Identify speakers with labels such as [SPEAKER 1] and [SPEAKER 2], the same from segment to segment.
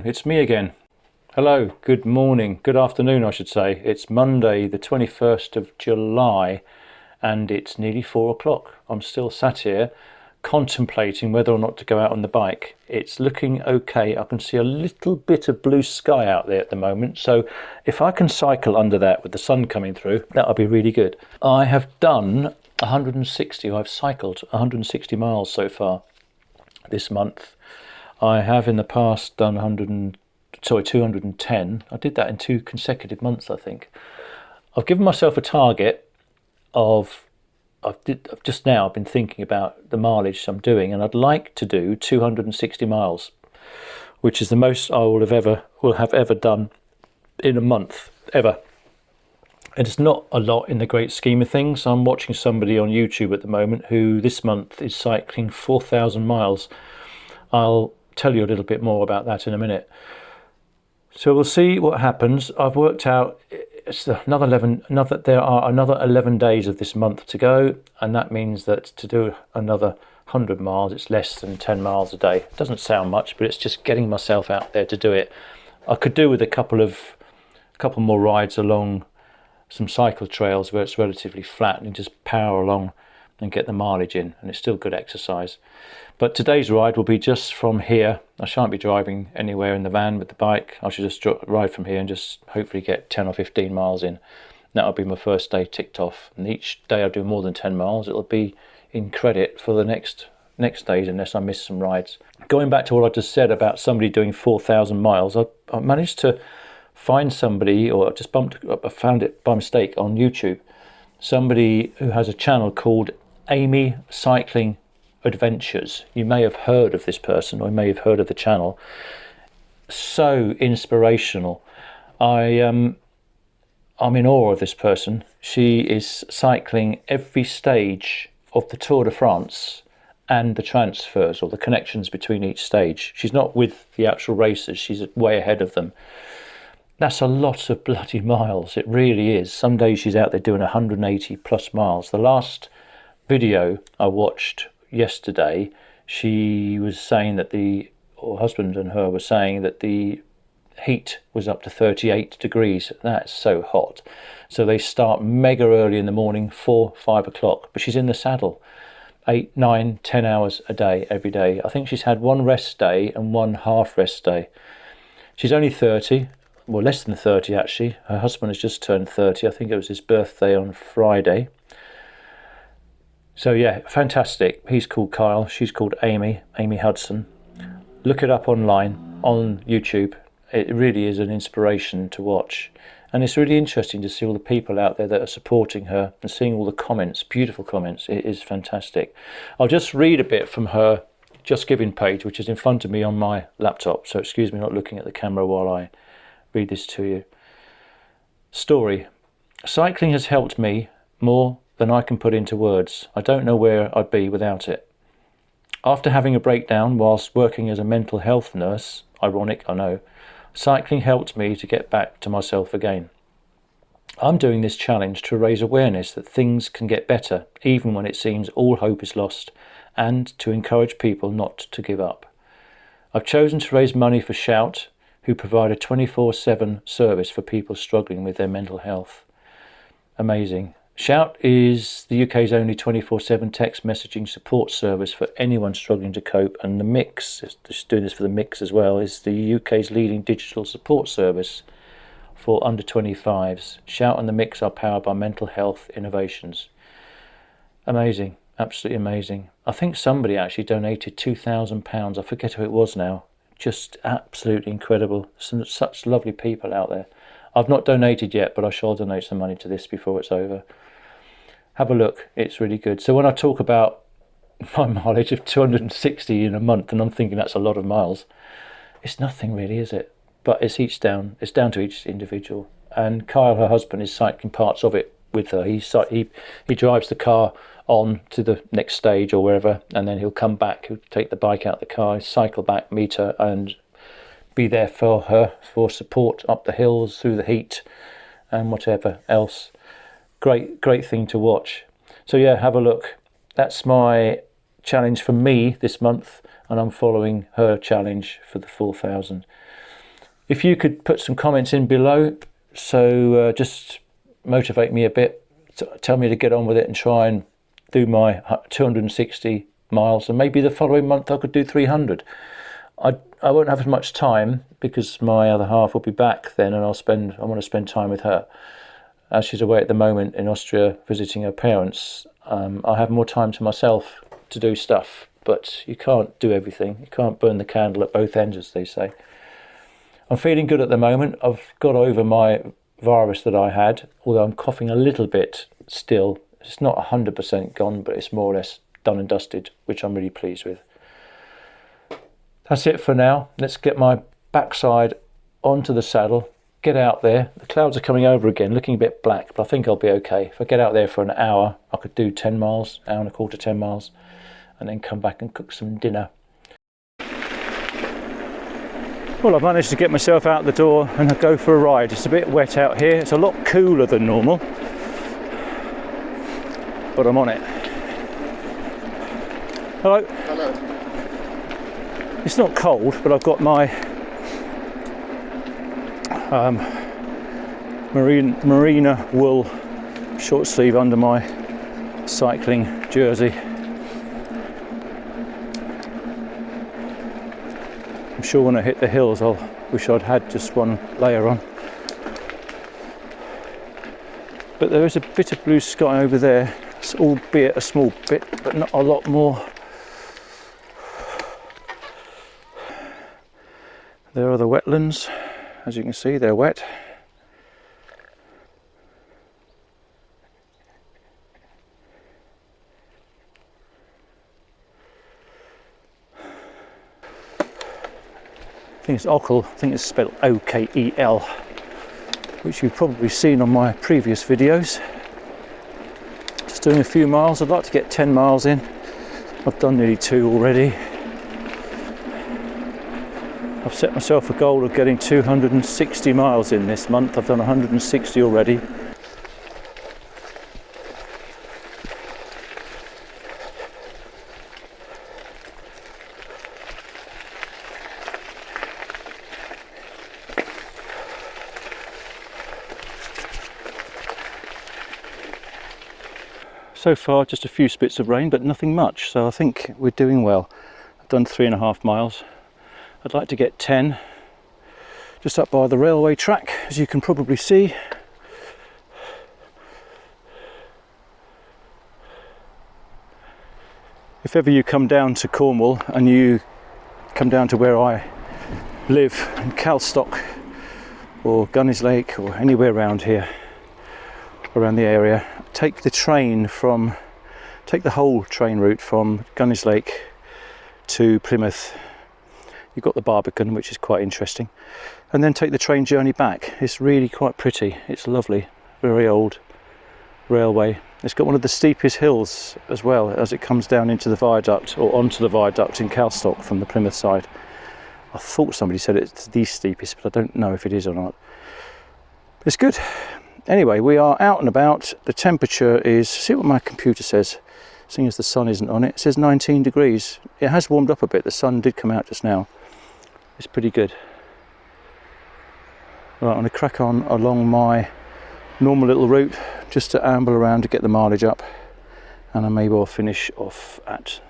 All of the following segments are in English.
[SPEAKER 1] It's me again. Hello, good morning, good afternoon I should say. It's Monday the 21st of July and it's nearly 4 o'clock. I'm still sat here contemplating whether or not to go out on the bike. It's looking okay. I can see a little bit of blue sky out there at the moment, so if I can cycle under that with the sun coming through, that'll be really good. I have done 160, I've cycled 160 miles so far this month. I have in the past done 210. I did that in 2 consecutive months, I think. I've given myself a target of, I've just now been thinking about the mileage I'm doing, and I'd like to do 260 miles, which is the most I will have ever done in a month, ever. And it's not a lot in the great scheme of things. I'm watching somebody on YouTube at the moment who this month is cycling 4,000 miles. I'll tell you a little bit more about that in a minute. So we'll see what happens. I've worked out there are another 11 days of this month to go, and that means that to do another 100 miles, it's less than 10 miles a day. It doesn't sound much, but it's just getting myself out there to do it. I could do with a couple more rides along some cycle trails where it's relatively flat and just power along and get the mileage in, and it's still good exercise. But today's ride will be just from here. I shan't be driving anywhere in the van with the bike. I should just ride from here and just hopefully get 10 or 15 miles in. That'll be my first day ticked off, and each day I do more than 10 miles, it'll be in credit for the next days, unless I miss some rides. Going back to what I just said about somebody doing 4,000 miles, I managed to find somebody, or I found it by mistake on YouTube, somebody who has a channel called Amy Cycling Adventures. You may have heard of this person, or you may have heard of the channel. So inspirational. I'm in awe of this person. She is cycling every stage of the Tour de France and the transfers, or the connections between each stage. She's not with the actual racers, she's way ahead of them. That's a lot of bloody miles, it really is. Some days she's out there doing 180 plus miles. The last video I watched yesterday, she was saying that her husband and her were saying that the heat was up to 38 degrees. That's so hot. So they start mega early in the morning, 4, 5 o'clock, but she's in the saddle 8, 9, 10 hours a day, every day. I think she's had one rest day and one half rest day. She's only 30, well, less than 30 actually. Her husband has just turned 30. I think it was his birthday on Friday. So yeah, fantastic. He's called Kyle, she's called Amy Hudson. Look it up online, on YouTube. It really is an inspiration to watch. And it's really interesting to see all the people out there that are supporting her and seeing all the comments, beautiful comments. It is fantastic. I'll just read a bit from her Just Giving page, which is in front of me on my laptop. So excuse me not looking at the camera while I read this to you. Story. Cycling has helped me more than I can put into words. I don't know where I'd be without it. After having a breakdown whilst working as a mental health nurse, ironic I know, cycling helped me to get back to myself again. I'm doing this challenge to raise awareness that things can get better even when it seems all hope is lost, and to encourage people not to give up. I've chosen to raise money for Shout, who provide a 24/7 service for people struggling with their mental health. Amazing. Shout is the UK's only 24/7 text messaging support service for anyone struggling to cope, and the Mix, just doing this for the Mix as well, is the UK's leading digital support service for under 25s. Shout and the Mix are powered by mental health innovations. Amazing, absolutely amazing. I think somebody actually donated £2,000. I forget who it was now. Just absolutely incredible. Such lovely people out there. I've not donated yet, but I shall donate some money to this before it's over. Have a look, it's really good. So when I talk about my mileage of 260 in a month, and I'm thinking that's a lot of miles, it's nothing really, is it? But it's down to each individual. And Kyle, her husband, is cycling parts of it with her. He drives the car on to the next stage or wherever, and then he'll come back, he'll take the bike out the car, cycle back, meet her, and be there for her for support up the hills through the heat and whatever else. Great thing to watch. So yeah, have a look. That's my challenge for me this month, and I'm following her challenge for the 4,000. If you could put some comments in below, so just motivate me a bit, tell me to get on with it and try and do my 260 miles, and maybe the following month I could do 300. I won't have as much time because my other half will be back then, and I want to spend time with her. As she's away at the moment in Austria visiting her parents, I have more time to myself to do stuff, but you can't do everything. You can't burn the candle at both ends, as they say. I'm feeling good at the moment. I've got over my virus that I had, although I'm coughing a little bit still. It's not 100% gone, but it's more or less done and dusted, which I'm really pleased with. That's it for now. Let's get my backside onto the saddle, get out there. The clouds are coming over again, looking a bit black, but I think I'll be okay. If I get out there for an hour, I could do 10 miles, hour and a quarter, 10 miles, and then come back and cook some dinner. Well, I've managed to get myself out the door and go for a ride. It's a bit wet out here. It's a lot cooler than normal, but I'm on it. Hello.
[SPEAKER 2] Hello.
[SPEAKER 1] It's not cold, but I've got my merino wool short sleeve under my cycling jersey. I'm sure when I hit the hills I'll wish I'd had just one layer on. But there is a bit of blue sky over there, albeit a small bit, but not a lot more. There are the wetlands. As you can see, they're wet. I think it's Okel. I think it's spelled O-K-E-L, which you've probably seen on my previous videos. Just doing a few miles. I'd like to get 10 miles in. I've done nearly 2 already. I've set myself a goal of getting 260 miles in this month. I've done 160 already. So far just a few spits of rain, but nothing much, so I think we're doing well. I've done 3.5 miles. I'd like to get 10, just up by the railway track, as you can probably see. If ever you come down to Cornwall and you come down to where I live in Calstock or Gunny's Lake or anywhere around here, around the area, take the whole train route from Gunny's Lake to Plymouth. You've got the Barbican, which is quite interesting, and then take the train journey back. It's really quite pretty. It's lovely, very old railway. It's got one of the steepest hills as well, as it comes down into the viaduct, or onto the viaduct in Calstock from the Plymouth side. I thought somebody said it's the steepest, but I don't know if it is or not. It's good. Anyway, we are out and about. The temperature is, see what my computer says, seeing as the sun isn't on it. It says 19 degrees. It has warmed up a bit. The sun did come out just now. It's pretty good. Right, I'm going to crack on along my normal little route, just to amble around to get the mileage up, and I may well finish off at,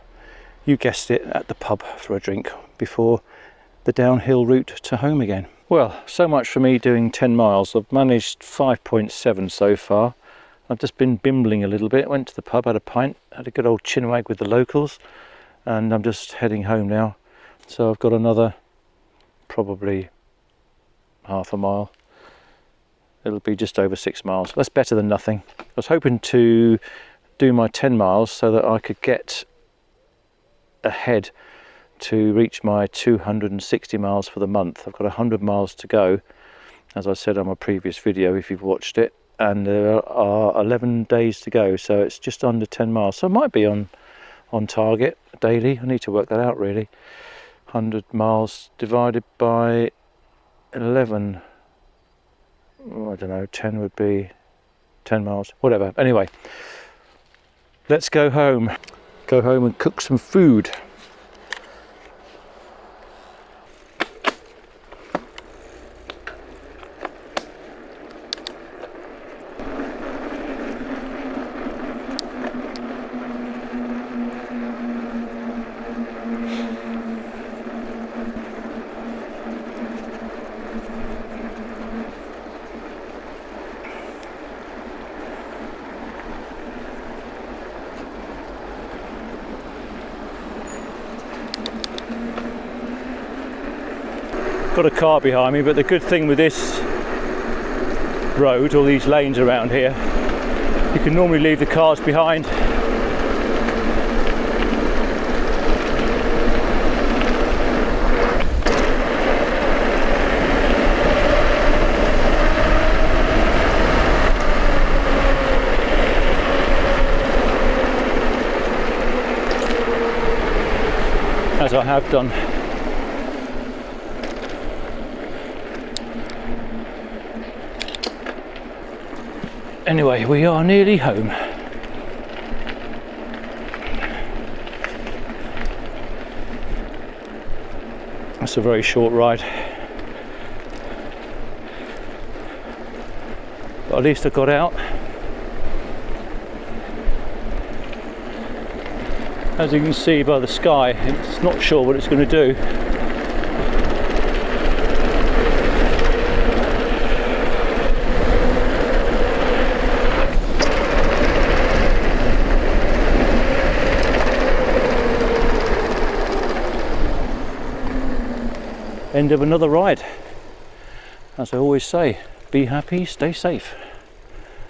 [SPEAKER 1] you guessed it, at the pub for a drink before the downhill route to home again. Well, so much for me doing 10 miles. I've managed 5.7 so far. I've just been bimbling a little bit, went to the pub, had a pint, had a good old chinwag with the locals, and I'm just heading home now. So I've got another probably half a mile. It'll be just over 6 miles. That's better than nothing. I was hoping to do my 10 miles so that I could get ahead to reach my 260 miles for the month. I've got 100 miles to go, as I said on my previous video if you've watched it, and there are 11 days to go, so it's just under 10 miles. So I might be on target daily. I need to work that out really. 100 miles divided by 11, I don't know, 10 would be 10 miles, whatever. Anyway, let's go home and cook some food. got a car behind me, but the good thing with this road, all these lanes around here, you can normally leave the cars behind. As I have done. Anyway, we are nearly home. That's a very short ride. But at least I got out. As you can see by the sky, it's not sure what it's going to do. End of another ride. As I always say, be happy, stay safe.